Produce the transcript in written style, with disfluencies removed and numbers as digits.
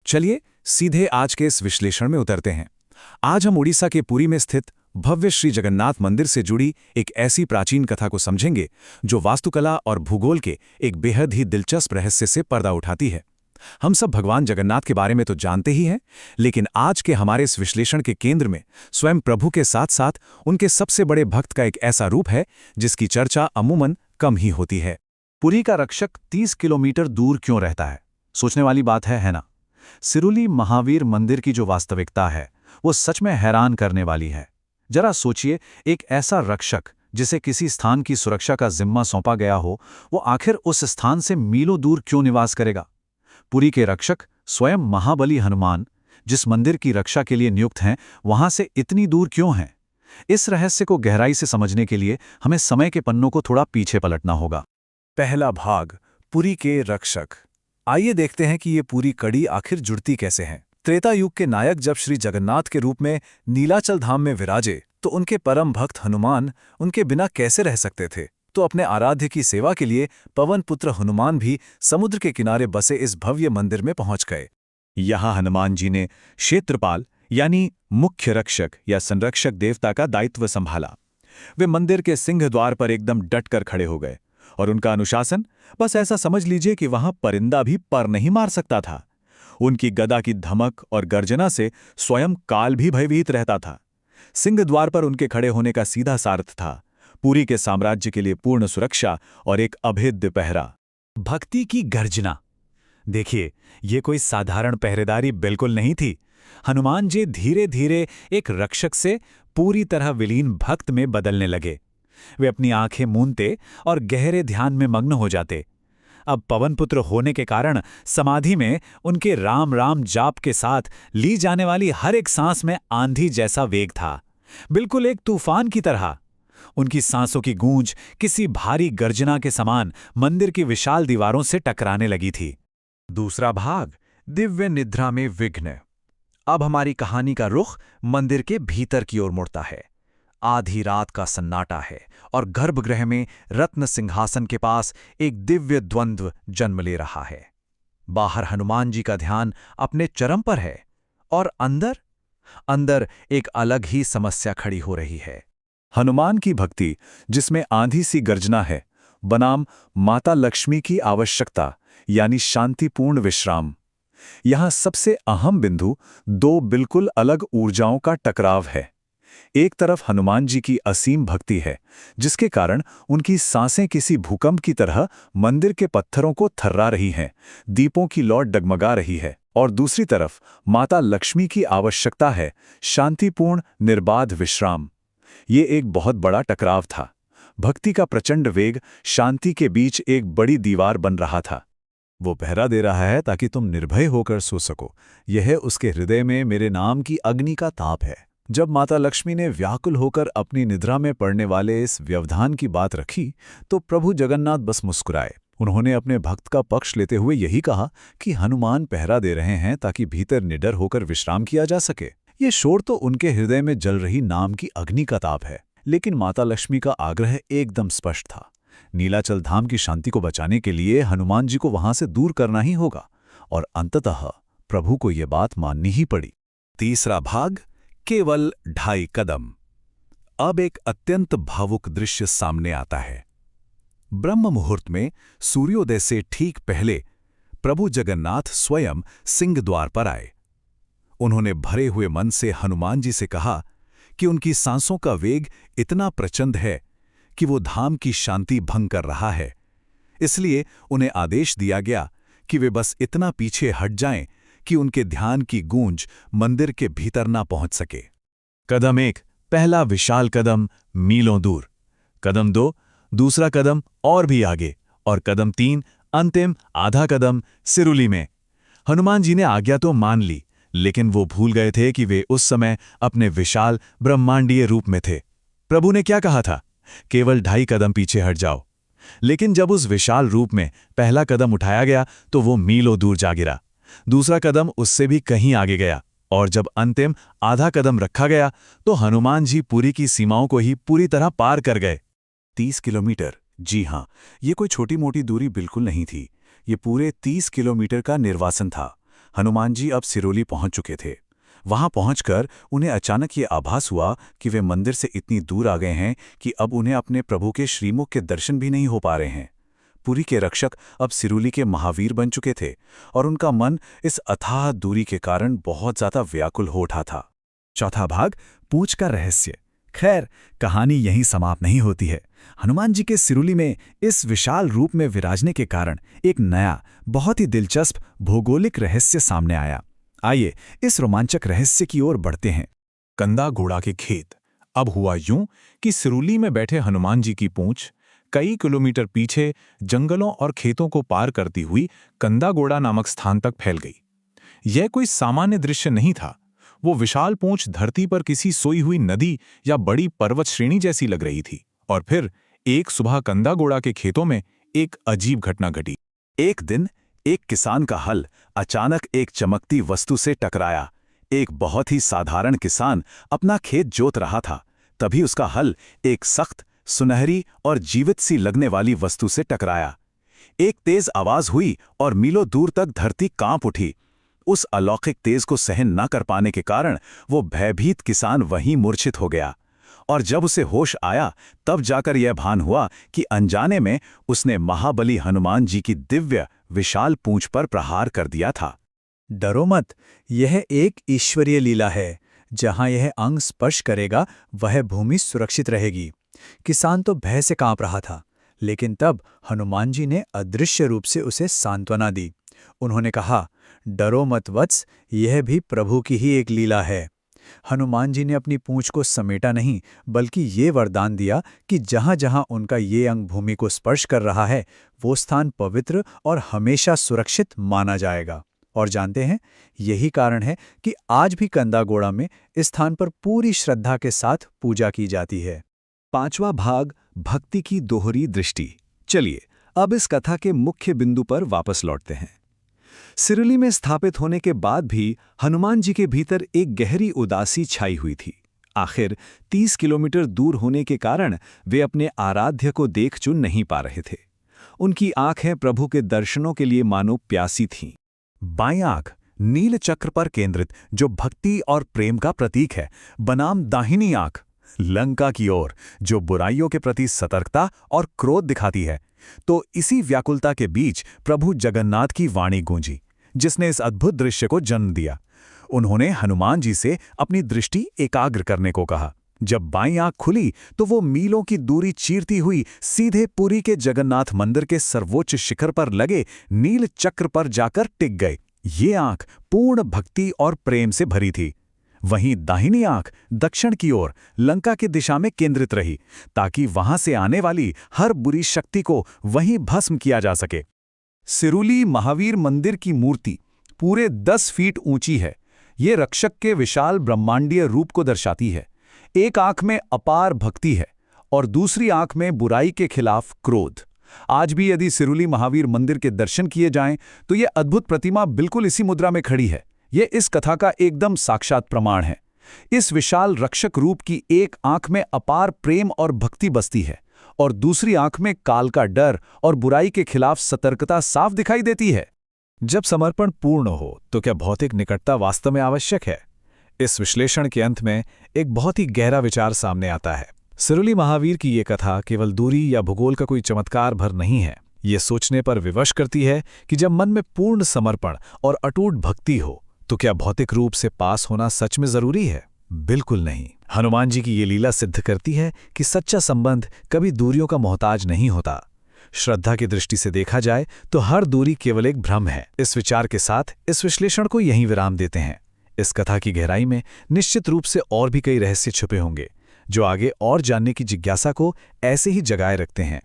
चलिए सीधे आज के इस विश्लेषण में उतरते हैं। आज हम उड़ीसा के पुरी में स्थित भव्य श्री जगन्नाथ मंदिर से जुड़ी एक ऐसी प्राचीन कथा को समझेंगे जो वास्तुकला और भूगोल के एक बेहद ही दिलचस्प रहस्य से पर्दा उठाती है। हम सब भगवान जगन्नाथ के बारे में तो जानते ही हैं, लेकिन आज के हमारे इस विश्लेषण के केंद्र में स्वयं प्रभु के साथ साथ उनके सबसे बड़े भक्त का एक ऐसा रूप है जिसकी चर्चा अमूमन कम ही होती है। पुरी का रक्षक 30 किलोमीटर दूर क्यों रहता है? सोचने वाली बात है ना? सिरुली महावीर मंदिर की जो वास्तविकता है वो सच में हैरान करने वाली है। जरा सोचिए, एक ऐसा रक्षक जिसे किसी स्थान की सुरक्षा का जिम्मा सौंपा गया हो, वो आखिर उस स्थान से मीलों दूर क्यों निवास करेगा? पुरी के रक्षक स्वयं महाबली हनुमान, जिस मंदिर की रक्षा के लिए नियुक्त हैं, वहां से इतनी दूर क्यों हैं? इस रहस्य को गहराई से समझने के लिए हमें समय के पन्नों को थोड़ा पीछे पलटना होगा। पहला भाग, पुरी के रक्षक। आइए देखते हैं कि ये पूरी कड़ी आखिर जुड़ती कैसे है। त्रेता युग के नायक जब श्री जगन्नाथ के रूप में नीलाचल धाम में विराजे तो उनके परम भक्त हनुमान उनके बिना कैसे रह सकते थे? तो अपने आराध्य की सेवा के लिए पवन पुत्र हनुमान भी समुद्र के किनारे बसे इस भव्य मंदिर में पहुंच गए। यहां हनुमान जी ने क्षेत्रपाल यानी मुख्य रक्षक या संरक्षक देवता का दायित्व संभाला। वे मंदिर के सिंह द्वार पर एकदम डटकर खड़े हो गए और उनका अनुशासन, बस ऐसा समझ लीजिए कि वहां परिंदा भी पर नहीं मार सकता था। उनकी गदा की धमक और गर्जना से स्वयं काल भी भयभीत रहता था। सिंह द्वार पर उनके खड़े होने का सीधा सार्थ था पुरी के साम्राज्य के लिए पूर्ण सुरक्षा और एक अभेद्य पहरा। भक्ति की गर्जना। देखिए, ये कोई साधारण पहरेदारी बिल्कुल नहीं थी। हनुमान जी धीरे धीरे एक रक्षक से पूरी तरह विलीन भक्त में बदलने लगे। वे अपनी आंखें मूंदते और गहरे ध्यान में मग्न हो जाते। अब पवनपुत्र होने के कारण समाधि में उनके राम राम जाप के साथ ली जाने वाली हर एक सांस में आंधी जैसा वेग था, बिल्कुल एक तूफान की तरह। उनकी सांसों की गूंज किसी भारी गर्जना के समान मंदिर की विशाल दीवारों से टकराने लगी थी। दूसरा भाग, दिव्य निद्रा में विघ्न। अब हमारी कहानी का रुख मंदिर के भीतर की ओर मुड़ता है। आधी रात का सन्नाटा है और गर्भगृह में रत्न सिंहासन के पास एक दिव्य द्वंद्व जन्म ले रहा है। बाहर हनुमान जी का ध्यान अपने चरम पर है और अंदर एक अलग ही समस्या खड़ी हो रही है। हनुमान की भक्ति, जिसमें आंधी सी गर्जना है, बनाम माता लक्ष्मी की आवश्यकता यानी शांतिपूर्ण विश्राम। यहां सबसे अहम बिंदु दो बिल्कुल अलग ऊर्जाओं का टकराव है। एक तरफ हनुमान जी की असीम भक्ति है, जिसके कारण उनकी सांसें किसी भूकंप की तरह मंदिर के पत्थरों को थर्रा रही हैं, दीपों की लौ डगमगा रही है। और दूसरी तरफ माता लक्ष्मी की आवश्यकता है शांतिपूर्ण निर्बाध विश्राम। ये एक बहुत बड़ा टकराव था। भक्ति का प्रचंड वेग शांति के बीच एक बड़ी दीवार बन रहा था। वो पहरा दे रहा है ताकि तुम निर्भय होकर सो सको। यह उसके हृदय में मेरे नाम की अग्नि का ताप है। जब माता लक्ष्मी ने व्याकुल होकर अपनी निद्रा में पड़ने वाले इस व्यवधान की बात रखी तो प्रभु जगन्नाथ बस मुस्कुराए। उन्होंने अपने भक्त का पक्ष लेते हुए यही कहा कि हनुमान पहरा दे रहे हैं ताकि भीतर निडर होकर विश्राम किया जा सके। ये शोर तो उनके हृदय में जल रही नाम की अग्नि का ताप है, लेकिन माता लक्ष्मी का आग्रह एकदम स्पष्ट था। नीलाचल धाम की शांति को बचाने के लिए हनुमान जी को वहां से दूर करना ही होगा, और अंततः प्रभु को ये बात माननी ही पड़ी। तीसरा भाग, केवल 2.5 कदम। अब एक अत्यंत भावुक दृश्य सामने आता है। ब्रह्म मुहूर्त में सूर्योदय से ठीक पहले प्रभु जगन्नाथ स्वयं सिंह द्वार पर आए। उन्होंने भरे हुए मन से हनुमान जी से कहा कि उनकी सांसों का वेग इतना प्रचंड है कि वो धाम की शांति भंग कर रहा है। इसलिए उन्हें आदेश दिया गया कि वे बस इतना पीछे हट जाएं कि उनके ध्यान की गूंज मंदिर के भीतर ना पहुंच सके। कदम 1, पहला विशाल कदम मीलों दूर। कदम 2, दूसरा कदम और भी आगे। और कदम 3, अंतिम आधा कदम सिरुली में। हनुमान जी ने आज्ञा तो मान ली, लेकिन वो भूल गए थे कि वे उस समय अपने विशाल ब्रह्मांडीय रूप में थे। प्रभु ने क्या कहा था? केवल 2.5 कदम पीछे हट जाओ। लेकिन जब उस विशाल रूप में पहला कदम उठाया गया तो वो मीलों दूर जा गिरा। दूसरा कदम उससे भी कहीं आगे गया, और जब अंतिम आधा कदम रखा गया तो हनुमान जी पुरी की सीमाओं को ही पूरी तरह पार कर गए। 30 किलोमीटर, जी हां, ये कोई छोटी मोटी दूरी बिल्कुल नहीं थी। ये पूरे 30 किलोमीटर का निर्वासन था। हनुमान जी अब सिरोली पहुंच चुके थे। वहां पहुंचकर उन्हें अचानक ये आभास हुआ कि वे मंदिर से इतनी दूर आ गए हैं कि अब उन्हें अपने प्रभु के श्रीमुख के दर्शन भी नहीं हो पा रहे हैं। पुरी के रक्षक अब सिरोली के महावीर बन चुके थे और उनका मन इस अथाह दूरी के कारण बहुत ज्यादा व्याकुल हो उठा था। चौथा भाग, पूंछ का रहस्य। खैर, कहानी यहीं समाप्त नहीं होती है। हनुमान जी के सिरुली में इस विशाल रूप में विराजने के कारण एक नया, बहुत ही दिलचस्प भौगोलिक रहस्य सामने आया। आइए इस रोमांचक रहस्य की ओर बढ़ते हैं। कंदा घोड़ा के खेत। अब हुआ यूं कि सिरुली में बैठे हनुमान जी की पूंछ कई किलोमीटर पीछे जंगलों और खेतों को पार करती हुई कंदागोड़ा नामक स्थान तक फैल गई। यह कोई सामान्य दृश्य नहीं था। वो विशाल पूंछ धरती पर किसी सोई हुई नदी या बड़ी पर्वत श्रेणी जैसी लग रही थी। और फिर एक सुबह कंदागोड़ा के खेतों में एक अजीब घटना घटी। एक दिन एक किसान का हल अचानक एक चमकती वस्तु से टकराया। एक बहुत ही साधारण किसान अपना खेत जोत रहा था, तभी उसका हल एक सख्त, सुनहरी और जीवित सी लगने वाली वस्तु से टकराया। एक तेज आवाज हुई और मीलों दूर तक धरती कांप उठी। उस अलौकिक तेज को सहन न कर पाने के कारण वो भयभीत किसान वहीं मूर्छित हो गया। और जब उसे होश आया तब जाकर यह भान हुआ कि अनजाने में उसने महाबली हनुमान जी की दिव्य विशाल पूंछ पर प्रहार कर दिया था। डरो मत, यह एक ईश्वरीय लीला है। जहां यह अंग स्पर्श करेगा वह भूमि सुरक्षित रहेगी। किसान तो भय से कांप रहा था, लेकिन तब हनुमान जी ने अदृश्य रूप से उसे सांत्वना दी। उन्होंने कहा, डरो मत वत्स, यह भी प्रभु की ही एक लीला है। हनुमान जी ने अपनी पूंछ को समेटा नहीं, बल्कि ये वरदान दिया कि जहां जहां उनका ये अंग भूमि को स्पर्श कर रहा है, वो स्थान पवित्र और हमेशा सुरक्षित माना जाएगा। और जानते हैं, यही कारण है कि आज भी कंदागोड़ा में इस स्थान पर पूरी श्रद्धा के साथ पूजा की जाती है। पांचवा भाग, भक्ति की दोहरी दृष्टि। चलिए अब इस कथा के मुख्य बिंदु पर वापस लौटते हैं। सिरुली में स्थापित होने के बाद भी हनुमान जी के भीतर एक गहरी उदासी छाई हुई थी। आखिर 30 किलोमीटर दूर होने के कारण वे अपने आराध्य को देख चुन नहीं पा रहे थे। उनकी आंखें प्रभु के दर्शनों के लिए मानो प्यासी थीं। बाईं आंख नील चक्र पर केंद्रित, जो भक्ति और प्रेम का प्रतीक है, बनाम दाहिनी आंख लंका की ओर, जो बुराइयों के प्रति सतर्कता और क्रोध दिखाती है। तो इसी व्याकुलता के बीच प्रभु जगन्नाथ की वाणी गूंजी, जिसने इस अद्भुत दृश्य को जन्म दिया। उन्होंने हनुमान जी से अपनी दृष्टि एकाग्र करने को कहा। जब बाईं आंख खुली तो वो मीलों की दूरी चीरती हुई सीधे पुरी के जगन्नाथ मंदिर के सर्वोच्च शिखर पर लगे नील चक्र पर जाकर टिक गए। ये आंख पूर्ण भक्ति और प्रेम से भरी थी। वहीं दाहिनी आंख दक्षिण की ओर लंका की दिशा में केंद्रित रही, ताकि वहां से आने वाली हर बुरी शक्ति को वहीं भस्म किया जा सके। सिरुली महावीर मंदिर की मूर्ति पूरे 10 फीट ऊंची है। ये रक्षक के विशाल ब्रह्मांडीय रूप को दर्शाती है। एक आंख में अपार भक्ति है और दूसरी आंख में बुराई के खिलाफ क्रोध। आज भी यदि सिरुली महावीर मंदिर के दर्शन किए जाएं तो यह अद्भुत प्रतिमा बिल्कुल इसी मुद्रा में खड़ी है। यह इस कथा का एकदम साक्षात प्रमाण है। इस विशाल रक्षक रूप की एक आंख में अपार प्रेम और भक्ति बसती है और दूसरी आंख में काल का डर और बुराई के खिलाफ सतर्कता साफ दिखाई देती है। जब समर्पण पूर्ण हो तो क्या भौतिक निकटता वास्तव में आवश्यक है? इस विश्लेषण के अंत में एक बहुत ही गहरा विचार सामने आता है। सिरुली महावीर की ये कथा केवल दूरी या भूगोल का कोई चमत्कार भर नहीं है। ये सोचने पर विवश करती है कि जब मन में पूर्ण समर्पण और अटूट भक्ति हो तो क्या भौतिक रूप से पास होना सच में जरूरी है? बिल्कुल नहीं। हनुमान जी की ये लीला सिद्ध करती है कि सच्चा संबंध कभी दूरियों का मोहताज नहीं होता। श्रद्धा की दृष्टि से देखा जाए तो हर दूरी केवल एक भ्रम है। इस विचार के साथ इस विश्लेषण को यहीं विराम देते हैं। इस कथा की गहराई में निश्चित रूप से और भी कई रहस्य छुपे होंगे, जो आगे और जानने की जिज्ञासा को ऐसे ही जगाए रखते हैं।